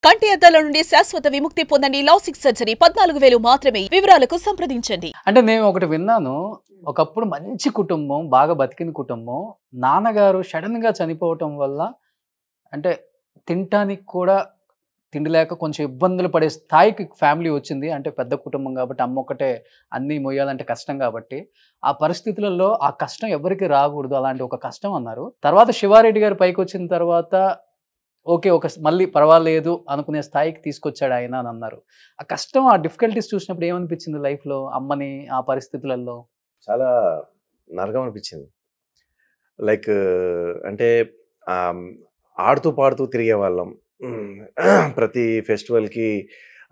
కంటి అద్దాల నుండి శాశ్వత విముక్తి పొందండి. లాసిక్ సర్జరీ 14,000 మాత్రమే. వివరాలకు సంప్రదించండి. అంటే నేను ఒకటి విన్నాను. ఒకప్పుడు మంచి కుటుంబం, బాగా బతికిన కుటుంబం. నాన్నగారు సడెన్‌గా చనిపోవటం వల్ల అంటే తినటానికి కూడా తిండి లేక కొంచెం ఇబ్బందులు పడే స్థాయికి ఫ్యామిలీ వచ్చింది. అంటే పెద్ద కుటుంబం కాబట్టి అమ్మ ఒక్కటే అన్నీ మొయ్యాలంటే కష్టం కాబట్టి. ఆ పరిస్థితులలో ఆ కష్టం ఎవరికీ రాకూడదు. అలాంటి ఒక కష్టం అన్నారు. తర్వాత శివారెడ్డి గారు పైకొచ్చిన తర్వాత ఓకే. మళ్ళీ పర్వాలేదు అనుకునే స్థాయికి తీసుకొచ్చాడు ఆయన అని అన్నారు. ఆ కష్టం, ఆ డిఫికల్టీస్ చూసినప్పుడు ఏమనిపించింది లైఫ్‌లో అమ్మని ఆ పరిస్థితులలో? చాలా నరకం అనిపించింది. లైక్ అంటే ఆడుతూ పాడుతూ తిరిగేవాళ్ళం. ప్రతి ఫెస్టివల్‌కి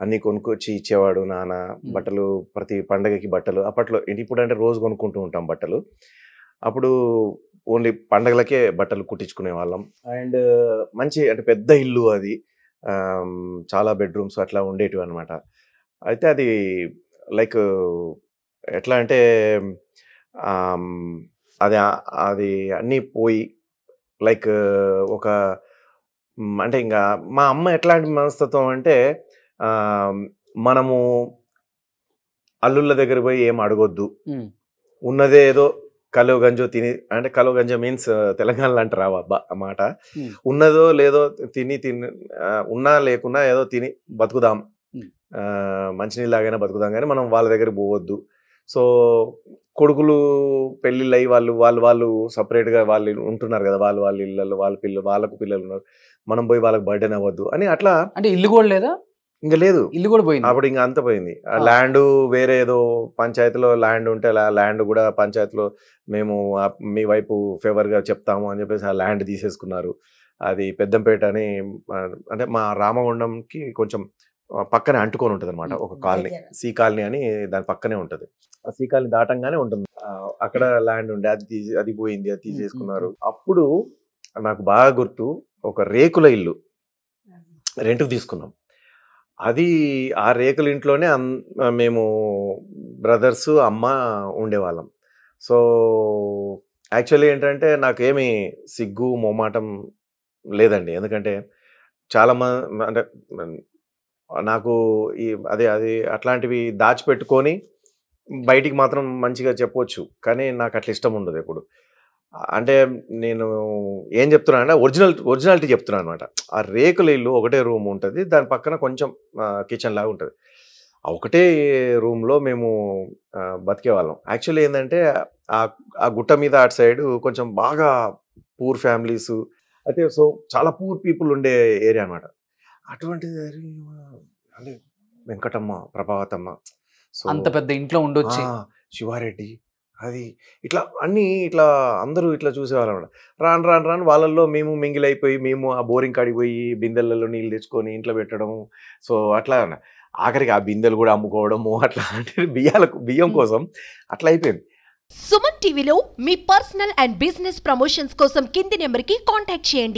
అన్నీ కొనుక్కొచ్చి ఇచ్చేవాడు నాన్న. బట్టలు ప్రతి పండగకి బట్టలు. అప్పట్లో ఇప్పుడంటే రోజు కొనుక్కుంటూ ఉంటాం బట్టలు. అప్పుడు ఓన్లీ పండగలకే బట్టలు కుట్టించుకునేవాళ్ళం. అండ్ మంచి అంటే పెద్ద ఇల్లు అది. చాలా బెడ్‌రూమ్స్ అట్లా ఉండేటివన్నమాట. అయితే అది లైక్ ఎట్లా అంటే అది అది అన్నీ పోయి లైక్ ఒక అంటే ఇంకా మా అమ్మ ఎట్లాంటి మనస్తత్వం అంటే మనము అల్లుళ్ళ దగ్గర పోయి ఏం అడగొద్దు, ఉన్నదే ఏదో కలో గంజో తిని, అంటే కలో గంజో మీన్స్ తెలంగాణలో అంటారు ఆ మాట. ఉన్నదో లేదో తిని ఉన్నా లేకున్నా ఏదో తిని బతుకుదాం, మంచినీళ్ళలాగైనా బతుకుదాం, కానీ మనం వాళ్ళ దగ్గర పోవద్దు. సో కొడుకులు పెళ్ళిళ్ళు అయ్యి వాళ్ళు సపరేట్గా వాళ్ళు ఉంటున్నారు కదా, వాళ్ళ ఇళ్ళల్లో వాళ్ళకు పిల్లలు ఉన్నారు, మనం పోయి వాళ్ళకి బర్డెన్ అవ్వద్దు అని అట్లా. అంటే ఇల్లు కూడా లేదా? ఇంకా లేదు, ఇల్లు కూడా పోయింది. అప్పుడు ఇంకా అంత పోయింది. ల్యాండ్ వేరే ఏదో పంచాయతీలో ల్యాండ్ ఉంటే ల్యాండ్ కూడా పంచాయతీలో మేము మీ వైపు ఫేవర్గా చెప్తాము అని చెప్పేసి ఆ ల్యాండ్ తీసేసుకున్నారు. అది పెద్దంపేట అని, అంటే మా రామగుండంకి కొంచెం పక్కనే అంటుకొని ఉంటుంది అనమాట ఒక కాలనీ, సి కాలనీ అని దాని పక్కనే ఉంటుంది. ఆ సి కాలనీ దాటంగానే ఉంటుంది. అక్కడ ల్యాండ్ ఉండే అది పోయింది, అది తీసేసుకున్నారు. అప్పుడు నాకు బాగా గుర్తు, ఒక రేకుల ఇల్లు రెంట్కి తీసుకున్నాం. అది ఆ రేకుల ఇంట్లోనే మేము బ్రదర్స్ అమ్మ ఉండేవాళ్ళం. సో యాక్చువల్లీ ఏంటంటే నాకేమి సిగ్గు మొమాటం లేదండి. ఎందుకంటే చాలామంది అంటే నాకు అది అట్లాంటివి దాచిపెట్టుకొని బయటికి మాత్రం మంచిగా చెప్పవచ్చు, కానీ నాకు అట్లా ఇష్టం ఉండదు ఎప్పుడు. అంటే నేను ఏం చెప్తున్నా అంటే ఒరిజినాలిటీ చెప్తున్నాను అనమాట. ఆ రేకుల ఇల్లు ఒకటే రూమ్ ఉంటుంది, దాని పక్కన కొంచెం కిచెన్ లాగా ఉంటుంది. ఆ ఒకటే రూమ్లో మేము బతికేవాళ్ళం. యాక్చువల్లీ ఏంటంటే ఆ గుట్ట మీద అటు సైడ్ కొంచెం బాగా పూర్ ఫ్యామిలీస్ అయితే, సో చాలా పూర్ పీపుల్ ఉండే ఏరియా అనమాట. అటువంటిది అంటే వెంకటమ్మ, ప్రభావతమ్మ, సో అంత పెద్ద ఇంట్లో ఉండొచ్చు, శివారెడ్డి, అది ఇట్లా అన్నీ ఇట్లా అందరూ ఇట్లా చూసేవాళ్ళం. రాను వాళ్ళల్లో మేము మింగిల్ అయిపోయి, మేము ఆ బోరింగ్ కాడికి పోయి బిందెలలో నీళ్ళు తెచ్చుకొని ఇంట్లో పెట్టడం. సో అట్లా ఆఖరికి ఆ బిందెలు కూడా అమ్ముకోవడము, అట్లా అంటే బియ్యం కోసం అట్లా అయిపోయింది. సుమన్ టీవీలో మీ పర్సనల్ అండ్ బిజినెస్ ప్రమోషన్స్ కోసం కింది నెంబర్కి కాంటాక్ట్ చేయండి.